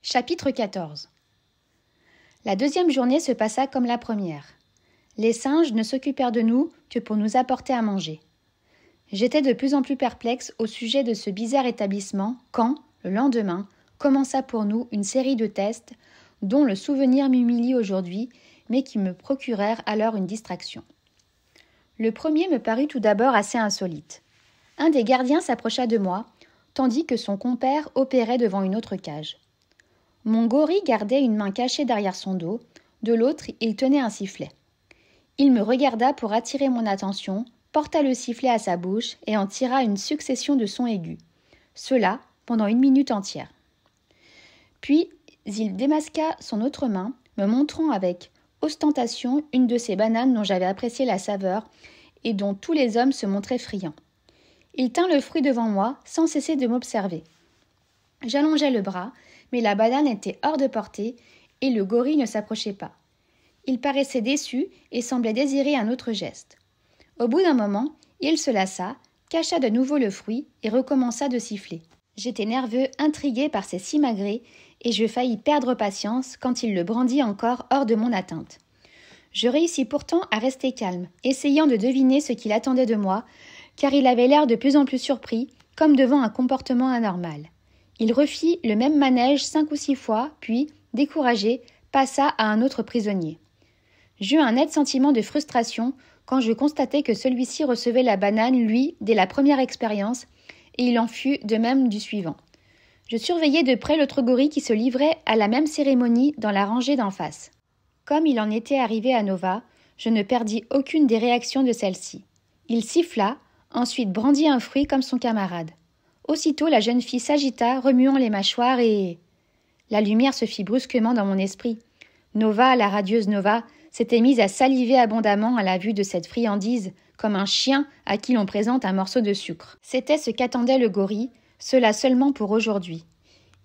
Chapitre 14. La deuxième journée se passa comme la première. Les singes ne s'occupèrent de nous que pour nous apporter à manger. J'étais de plus en plus perplexe au sujet de ce bizarre établissement quand, le lendemain, commença pour nous une série de tests dont le souvenir m'humilie aujourd'hui, mais qui me procurèrent alors une distraction. Le premier me parut tout d'abord assez insolite. Un des gardiens s'approcha de moi, tandis que son compère opérait devant une autre cage. Mon gorille gardait une main cachée derrière son dos, de l'autre il tenait un sifflet. Il me regarda pour attirer mon attention, porta le sifflet à sa bouche et en tira une succession de sons aigus. Cela pendant 1 minute entière. Puis il démasqua son autre main, me montrant avec ostentation une de ces bananes dont j'avais apprécié la saveur et dont tous les hommes se montraient friands. Il tint le fruit devant moi sans cesser de m'observer. J'allongeai le bras, mais la banane était hors de portée et le gorille ne s'approchait pas. Il paraissait déçu et semblait désirer un autre geste. Au bout d'un moment, il se lassa, cacha de nouveau le fruit et recommença de siffler. J'étais nerveux, intrigué par ces simagrées, et je faillis perdre patience quand il le brandit encore hors de mon atteinte. Je réussis pourtant à rester calme, essayant de deviner ce qu'il attendait de moi, car il avait l'air de plus en plus surpris, comme devant un comportement anormal. Il refit le même manège 5 ou 6 fois, puis, découragé, passa à un autre prisonnier. J'eus un net sentiment de frustration quand je constatai que celui-ci recevait la banane, lui, dès la première expérience, et il en fut de même du suivant. Je surveillais de près l'autre gorille qui se livrait à la même cérémonie dans la rangée d'en face. Comme il en était arrivé à Nova, je ne perdis aucune des réactions de celle-ci. Il siffla, ensuite brandit un fruit comme son camarade. Aussitôt la jeune fille s'agita, remuant les mâchoires et... La lumière se fit brusquement dans mon esprit. Nova, la radieuse Nova, s'était mise à saliver abondamment à la vue de cette friandise, comme un chien à qui l'on présente un morceau de sucre. C'était ce qu'attendait le gorille, cela seulement pour aujourd'hui.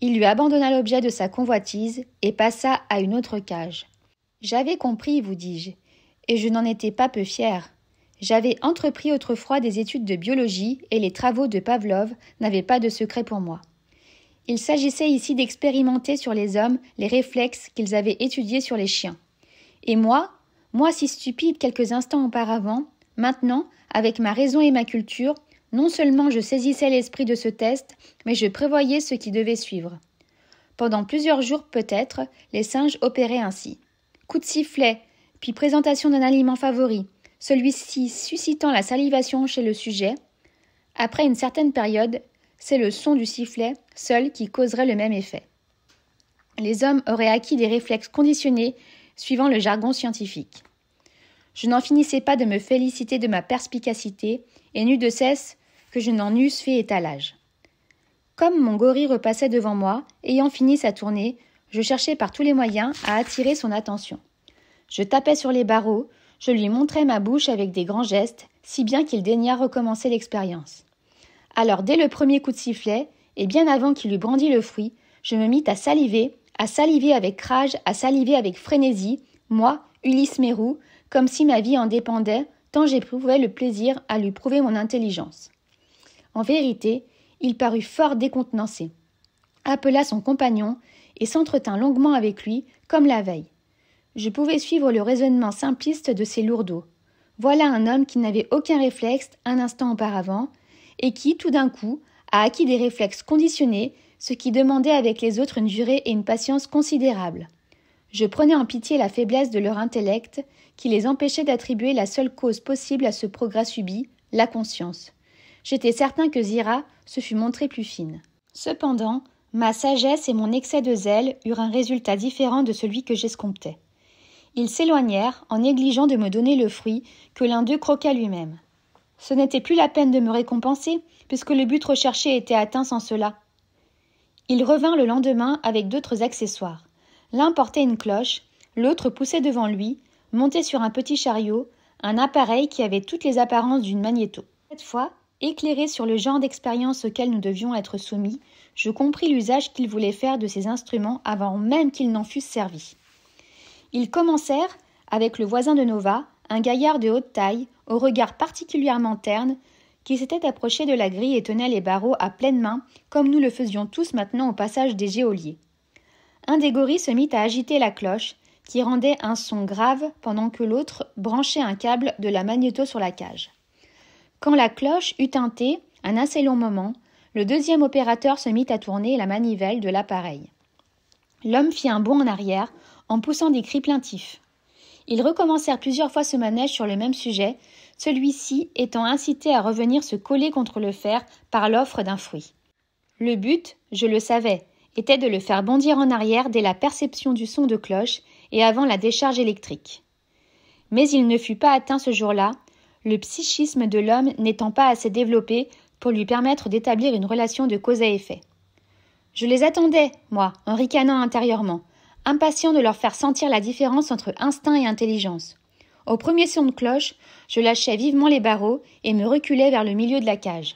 Il lui abandonna l'objet de sa convoitise et passa à une autre cage. J'avais compris, vous dis-je, et je n'en étais pas peu fière. J'avais entrepris autrefois des études de biologie et les travaux de Pavlov n'avaient pas de secret pour moi. Il s'agissait ici d'expérimenter sur les hommes les réflexes qu'ils avaient étudiés sur les chiens. Et moi si stupide quelques instants auparavant, maintenant, avec ma raison et ma culture, non seulement je saisissais l'esprit de ce test, mais je prévoyais ce qui devait suivre. Pendant plusieurs jours peut-être, les singes opéraient ainsi. Coup de sifflet, puis présentation d'un aliment favori, celui-ci suscitant la salivation chez le sujet. Après une certaine période, c'est le son du sifflet seul qui causerait le même effet. Les hommes auraient acquis des réflexes conditionnés suivant le jargon scientifique. Je n'en finissais pas de me féliciter de ma perspicacité et n'eus de cesse que je n'en eusse fait étalage. Comme mon gorille repassait devant moi, ayant fini sa tournée, je cherchais par tous les moyens à attirer son attention. Je tapais sur les barreaux, je lui montrais ma bouche avec des grands gestes, si bien qu'il daigna recommencer l'expérience. Alors dès le premier coup de sifflet, et bien avant qu'il eût brandi le fruit, je me mis à saliver avec rage, à saliver avec frénésie, moi, Ulysse Mérou, comme si ma vie en dépendait, tant j'éprouvais le plaisir à lui prouver mon intelligence. En vérité, il parut fort décontenancé, appela son compagnon et s'entretint longuement avec lui, comme la veille. Je pouvais suivre le raisonnement simpliste de ces lourdeaux. Voilà un homme qui n'avait aucun réflexe un instant auparavant, et qui, tout d'un coup, a acquis des réflexes conditionnés, ce qui demandait avec les autres une durée et une patience considérables. Je prenais en pitié la faiblesse de leur intellect, qui les empêchait d'attribuer la seule cause possible à ce progrès subi, la conscience. J'étais certain que Zira se fût montrée plus fine. Cependant, ma sagesse et mon excès de zèle eurent un résultat différent de celui que j'escomptais. Ils s'éloignèrent en négligeant de me donner le fruit que l'un d'eux croqua lui-même. Ce n'était plus la peine de me récompenser, puisque le but recherché était atteint sans cela. Ils revinrent le lendemain avec d'autres accessoires. L'un portait une cloche, l'autre poussait devant lui, monté sur un petit chariot, un appareil qui avait toutes les apparences d'une magnéto. Cette fois, éclairé sur le genre d'expérience auquel nous devions être soumis, je compris l'usage qu'ils voulaient faire de ces instruments avant même qu'ils n'en fussent servis. Ils commencèrent, avec le voisin de Nova, un gaillard de haute taille, au regard particulièrement terne, qui s'était approché de la grille et tenait les barreaux à pleine main, comme nous le faisions tous maintenant au passage des geôliers. Un des gorilles se mit à agiter la cloche, qui rendait un son grave pendant que l'autre branchait un câble de la magnéto sur la cage. Quand la cloche eut tinté un assez long moment, le deuxième opérateur se mit à tourner la manivelle de l'appareil. L'homme fit un bond en arrière en poussant des cris plaintifs. Ils recommencèrent plusieurs fois ce manège sur le même sujet, celui-ci étant incité à revenir se coller contre le fer par l'offre d'un fruit. Le but, je le savais, était de le faire bondir en arrière dès la perception du son de cloche et avant la décharge électrique. Mais il ne fut pas atteint ce jour-là, le psychisme de l'homme n'étant pas assez développé pour lui permettre d'établir une relation de cause à effet. Je les attendais, moi, en ricanant intérieurement, impatient de leur faire sentir la différence entre instinct et intelligence. Au premier son de cloche, je lâchais vivement les barreaux et me reculais vers le milieu de la cage.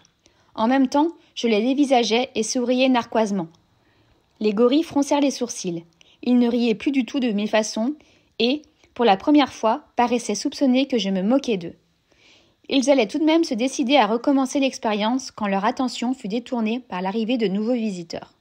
En même temps, je les dévisageais et souriais narquoisement. Les gorilles froncèrent les sourcils. Ils ne riaient plus du tout de mes façons et, pour la première fois, paraissaient soupçonner que je me moquais d'eux. Ils allaient tout de même se décider à recommencer l'expérience quand leur attention fut détournée par l'arrivée de nouveaux visiteurs.